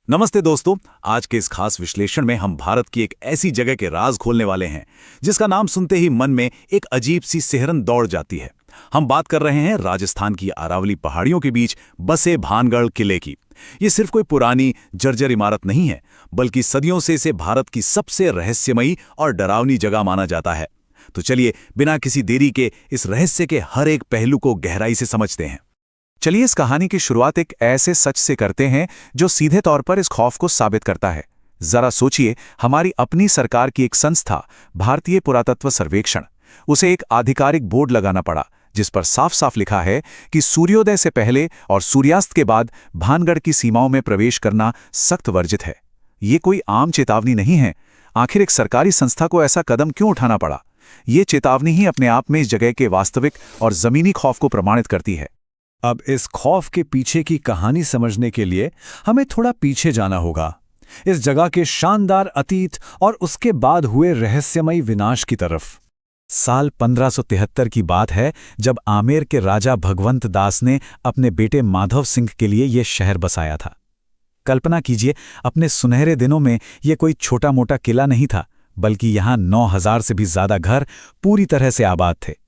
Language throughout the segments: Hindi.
नमस्ते दोस्तों। आज के इस खास विश्लेषण में हम भारत की एक ऐसी जगह के राज खोलने वाले हैं जिसका नाम सुनते ही मन में एक अजीब सी सिहरन दौड़ जाती है। हम बात कर रहे हैं राजस्थान की अरावली पहाड़ियों के बीच बसे भानगढ़ किले की। ये सिर्फ कोई पुरानी जर्जर इमारत नहीं है, बल्कि सदियों से इसे भारत की सबसे रहस्यमयी और डरावनी जगह माना जाता है। तो चलिए बिना किसी देरी के इस रहस्य के हर एक पहलू को गहराई से समझते हैं। चलिए इस कहानी की शुरुआत एक ऐसे सच से करते हैं जो सीधे तौर पर इस खौफ को साबित करता है। जरा सोचिए, हमारी अपनी सरकार की एक संस्था भारतीय पुरातत्व सर्वेक्षण, उसे एक आधिकारिक बोर्ड लगाना पड़ा जिस पर साफ साफ लिखा है कि सूर्योदय से पहले और सूर्यास्त के बाद भानगढ़ की सीमाओं में प्रवेश करना सख्त वर्जित है। ये कोई आम चेतावनी नहीं है। आखिर एक सरकारी संस्था को ऐसा कदम क्यों उठाना पड़ा? ये चेतावनी ही अपने आप में इस जगह के वास्तविक और जमीनी खौफ को प्रमाणित करती है। अब इस खौफ के पीछे की कहानी समझने के लिए हमें थोड़ा पीछे जाना होगा, इस जगह के शानदार अतीत और उसके बाद हुए रहस्यमयी विनाश की तरफ। साल 1573 की बात है, जब आमेर के राजा भगवंत दास ने अपने बेटे माधव सिंह के लिए यह शहर बसाया था। कल्पना कीजिए, अपने सुनहरे दिनों में यह कोई छोटा मोटा किला नहीं था, बल्कि यहाँ 9000 से भी ज्यादा घर पूरी तरह से आबाद थे।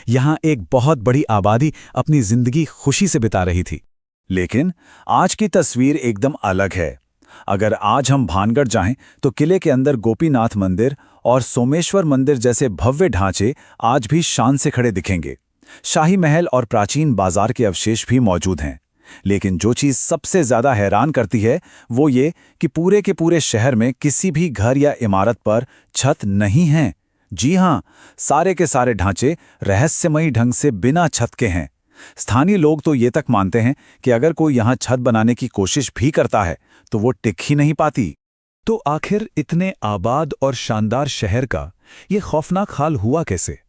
यहां एक बहुत बड़ी आबादी अपनी जिंदगी खुशी से बिता रही थी। लेकिन आज की तस्वीर एकदम अलग है। अगर आज हम भानगढ़ जाएं तो किले के अंदर गोपीनाथ मंदिर और सोमेश्वर मंदिर जैसे भव्य ढांचे आज भी शान से खड़े दिखेंगे। शाही महल और प्राचीन बाजार के अवशेष भी मौजूद हैं। लेकिन जो चीज सबसे ज्यादा हैरान करती है वो ये कि पूरे के पूरे शहर में किसी भी घर या इमारत पर छत नहीं है। जी हां, सारे के सारे ढांचे रहस्यमयी ढंग से बिना छत के हैं। स्थानीय लोग तो ये तक मानते हैं कि अगर कोई यहां छत बनाने की कोशिश भी करता है तो वो टिक ही नहीं पाती। तो आखिर इतने आबाद और शानदार शहर का ये खौफनाक हाल हुआ कैसे?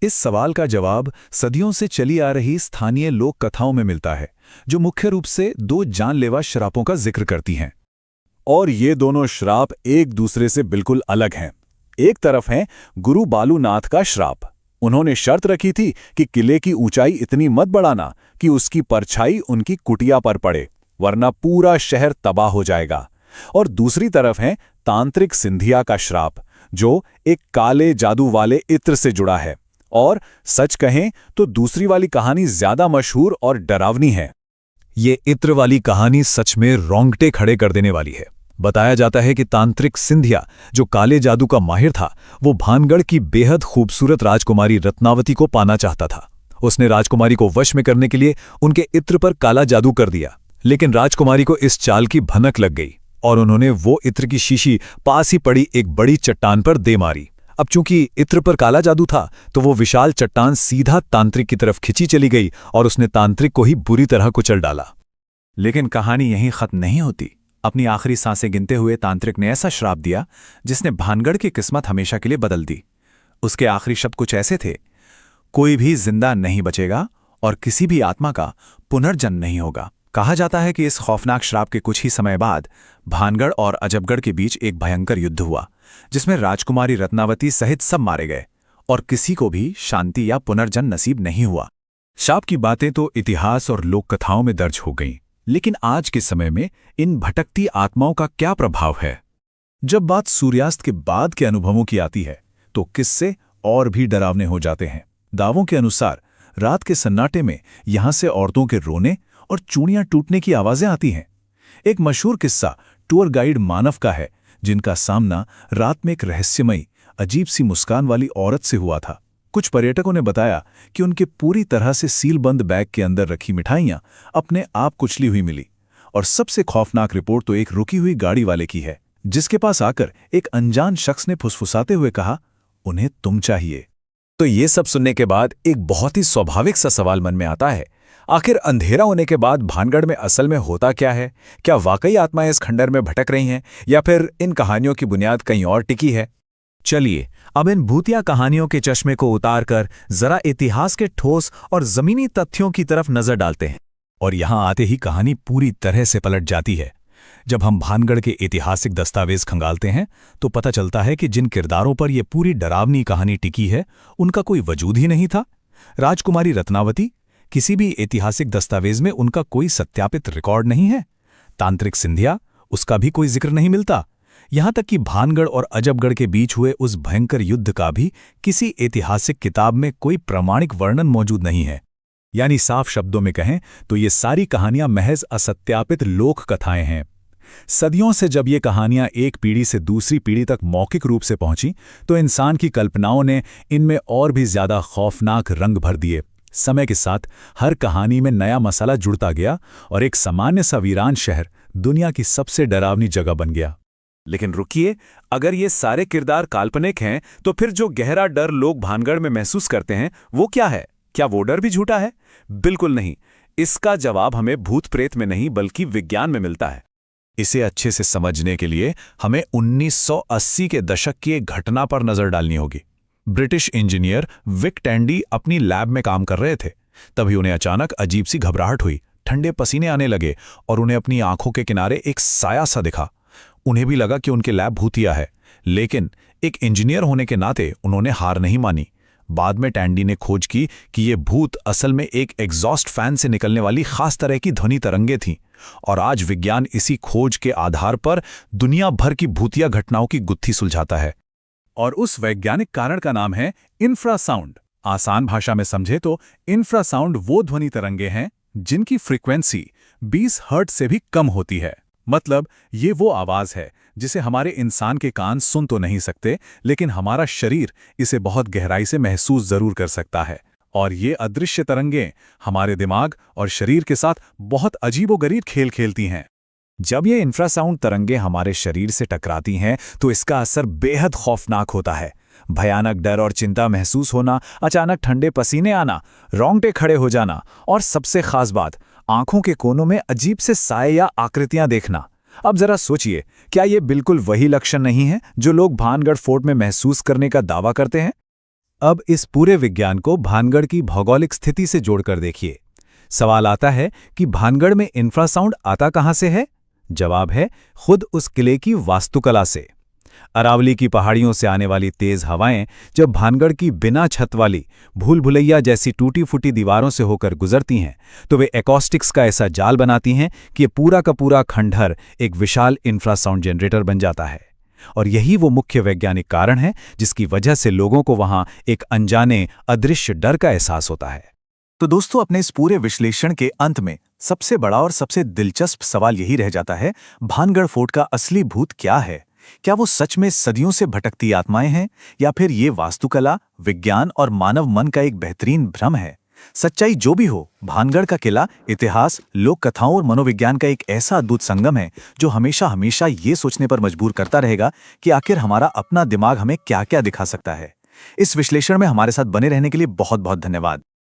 इस सवाल का जवाब सदियों से चली आ रही स्थानीय लोक कथाओं में मिलता है, जो मुख्य रूप से दो जानलेवा श्रापों का जिक्र करती हैं। और ये दोनों श्राप एक दूसरे से बिल्कुल अलग हैं। एक तरफ है गुरु बालूनाथ का श्राप। उन्होंने शर्त रखी थी कि किले की ऊंचाई इतनी मत बढ़ाना कि उसकी परछाई उनकी कुटिया पर पड़े, वरना पूरा शहर तबाह हो जाएगा। और दूसरी तरफ है तांत्रिक सिंधिया का श्राप, जो एक काले जादू वाले इत्र से जुड़ा है। और सच कहें तो दूसरी वाली कहानी ज्यादा मशहूर और डरावनी है। ये इत्र वाली कहानी सच में रोंगटे खड़े कर देने वाली है। बताया जाता है कि तांत्रिक सिंधिया, जो काले जादू का माहिर था, वो भानगढ़ की बेहद खूबसूरत राजकुमारी रत्नावती को पाना चाहता था। उसने राजकुमारी को वश में करने के लिए उनके इत्र पर काला जादू कर दिया, लेकिन राजकुमारी को इस चाल की भनक लग गई और उन्होंने वो इत्र की शीशी पास ही पड़ी एक बड़ी चट्टान पर दे मारी। अब चूंकि इत्र पर काला जादू था, तो वो विशाल चट्टान सीधा तांत्रिक की तरफ खिंची चली गई और उसने तांत्रिक को ही बुरी तरह कुचल डाला। लेकिन कहानी यहीं खत्म नहीं होती। अपनी आखिरी सांसें गिनते हुए तांत्रिक ने ऐसा श्राप दिया जिसने भानगढ़ की किस्मत हमेशा के लिए बदल दी। उसके आखिरी शब्द कुछ ऐसे थे, कोई भी जिंदा नहीं बचेगा और किसी भी आत्मा का पुनर्जन्म नहीं होगा। कहा जाता है कि इस खौफनाक श्राप के कुछ ही समय बाद भानगढ़ और अजबगढ़ के बीच एक भयंकर युद्ध हुआ, जिसमें राजकुमारी रत्नावती सहित सब मारे गए और किसी को भी शांति या पुनर्जन्म नसीब नहीं हुआ। श्राप की बातें तो इतिहास और लोक कथाओं में दर्ज हो गईं, लेकिन आज के समय में इन भटकती आत्माओं का क्या प्रभाव है? जब बात सूर्यास्त के बाद के अनुभवों की आती है तो किस्से और भी डरावने हो जाते हैं। दावों के अनुसार रात के सन्नाटे में यहां से औरतों के रोने और चूड़ियां टूटने की आवाजें आती हैं। एक मशहूर किस्सा टूर गाइड मानव का है, जिनका सामना रात में एक रहस्यमयी अजीब सी मुस्कान वाली औरत से हुआ था। कुछ पर्यटकों ने बताया कि उनके पूरी तरह से सीलबंद बैग के अंदर रखी मिठाइयां अपने आप कुचली हुई मिली। और सबसे खौफनाक रिपोर्ट तो एक रुकी हुई गाड़ी वाले की है, जिसके पास आकर एक अनजान शख्स ने फुसफुसाते हुए कहा, उन्हें तुम चाहिए। तो ये सब सुनने के बाद एक बहुत ही स्वाभाविक सा सवाल मन में आता है, आखिर अंधेरा होने के बाद भानगढ़ में असल में होता क्या है? क्या वाकई आत्माएं इस खंडर में भटक रही हैं, या फिर इन कहानियों की बुनियाद कहीं और टिकी है? चलिए अब इन भूतिया कहानियों के चश्मे को उतारकर जरा इतिहास के ठोस और जमीनी तथ्यों की तरफ नजर डालते हैं। और यहां आते ही कहानी पूरी तरह से पलट जाती है। जब हम भानगढ़ के ऐतिहासिक दस्तावेज खंगालते हैं तो पता चलता है कि जिन किरदारों पर यह पूरी डरावनी कहानी टिकी है, उनका कोई वजूद ही नहीं था। राजकुमारी रत्नावती, किसी भी ऐतिहासिक दस्तावेज में उनका कोई सत्यापित रिकॉर्ड नहीं है। तांत्रिक सिंधिया, उसका भी कोई जिक्र नहीं मिलता। यहां तक कि भानगढ़ और अजबगढ़ के बीच हुए उस भयंकर युद्ध का भी किसी ऐतिहासिक किताब में कोई प्रामाणिक वर्णन मौजूद नहीं है। यानी साफ शब्दों में कहें तो ये सारी कहानियां महज असत्यापित लोक कथाएं हैं। सदियों से जब ये कहानियां एक पीढ़ी से दूसरी पीढ़ी तक मौखिक रूप से पहुंची तो इंसान की कल्पनाओं ने इनमें और भी ज्यादा खौफनाक रंग भर दिए। समय के साथ हर कहानी में नया मसाला जुड़ता गया और एक सामान्य सा वीरान शहर दुनिया की सबसे डरावनी जगह बन गया। लेकिन रुकिए, अगर ये सारे किरदार काल्पनिक हैं तो फिर जो गहरा डर लोग भानगढ़ में महसूस करते हैं वो क्या है? क्या वो डर भी झूठा है? बिल्कुल नहीं। इसका जवाब हमें भूत प्रेत में नहीं बल्कि विज्ञान में मिलता है। इसे अच्छे से समझने के लिए हमें 1980 के दशक की एक घटना पर नजर डालनी होगी। ब्रिटिश इंजीनियर विक टैंडी अपनी लैब में काम कर रहे थे। तभी उन्हें अचानक अजीब सी घबराहट हुई, ठंडे पसीने आने लगे और उन्हें अपनी आंखों के किनारे एक साया सा दिखा। उन्हें भी लगा कि उनके लैब भूतिया है, लेकिन एक इंजीनियर होने के नाते उन्होंने हार नहीं मानी। बाद में टैंडी ने खोज की कि ये भूत असल में एक एग्जॉस्ट फैन से निकलने वाली खास तरह की ध्वनि तरंगें थीं, और आज विज्ञान इसी खोज के आधार पर दुनिया भर की भूतिया घटनाओं की गुत्थी सुलझाता है। और उस वैज्ञानिक कारण का नाम है इंफ्रासाउंड। आसान भाषा में समझे तो इंफ्रासाउंड वो ध्वनि तरंगे हैं जिनकी फ्रीक्वेंसी 20 हर्ट्ज से भी कम होती है। मतलब ये वो आवाज है जिसे हमारे इंसान के कान सुन तो नहीं सकते, लेकिन हमारा शरीर इसे बहुत गहराई से महसूस जरूर कर सकता है। और ये अदृश्य तरंगें हमारे दिमाग और शरीर के साथ बहुत अजीबोगरीब खेल खेलती हैं। जब ये इंफ्रासाउंड तरंगें हमारे शरीर से टकराती हैं तो इसका असर बेहद खौफनाक होता है। भयानक डर और चिंता महसूस होना, अचानक ठंडे पसीने आना, रोंगटे खड़े हो जाना और सबसे खास बात, आंखों के कोनों में अजीब से साए या आकृतियां देखना। अब जरा सोचिए, क्या ये बिल्कुल वही लक्षण नहीं है जो लोग भानगढ़ फोर्ट में महसूस करने का दावा करते हैं? अब इस पूरे विज्ञान को भानगढ़ की भौगोलिक स्थिति से जोड़कर देखिए। सवाल आता है कि भानगढ़ में इंफ्रासाउंड आता कहां से है? जवाब है खुद उस किले की वास्तुकला से। अरावली की पहाड़ियों से आने वाली तेज हवाएं जब भानगढ़ की बिना छत वाली भूल भुलैया जैसी टूटी फूटी दीवारों से होकर गुजरती हैं तो वे एकॉस्टिक्स का ऐसा जाल बनाती हैं कि ये पूरा का पूरा खंडहर एक विशाल इंफ्रासाउंड जनरेटर बन जाता है। और यही वो मुख्य वैज्ञानिक कारण है जिसकी वजह से लोगों को वहां एक अनजाने अदृश्य डर का एहसास होता है। तो दोस्तों, अपने इस पूरे विश्लेषण के अंत में सबसे बड़ा और सबसे दिलचस्प सवाल यही रह जाता है, भानगढ़ फोर्ट का असली भूत क्या है? क्या वो सच में सदियों से भटकती आत्माएं हैं, या फिर ये वास्तुकला, विज्ञान और मानव मन का एक बेहतरीन भ्रम है? सच्चाई जो भी हो, भानगढ़ का किला इतिहास, लोक कथाओं और मनोविज्ञान का एक ऐसा अद्भुत संगम है जो हमेशा हमेशा ये सोचने पर मजबूर करता रहेगा कि आखिर हमारा अपना दिमाग हमें क्या क्या दिखा सकता है। इस विश्लेषण में हमारे साथ बने रहने के लिए बहुत बहुत धन्यवाद।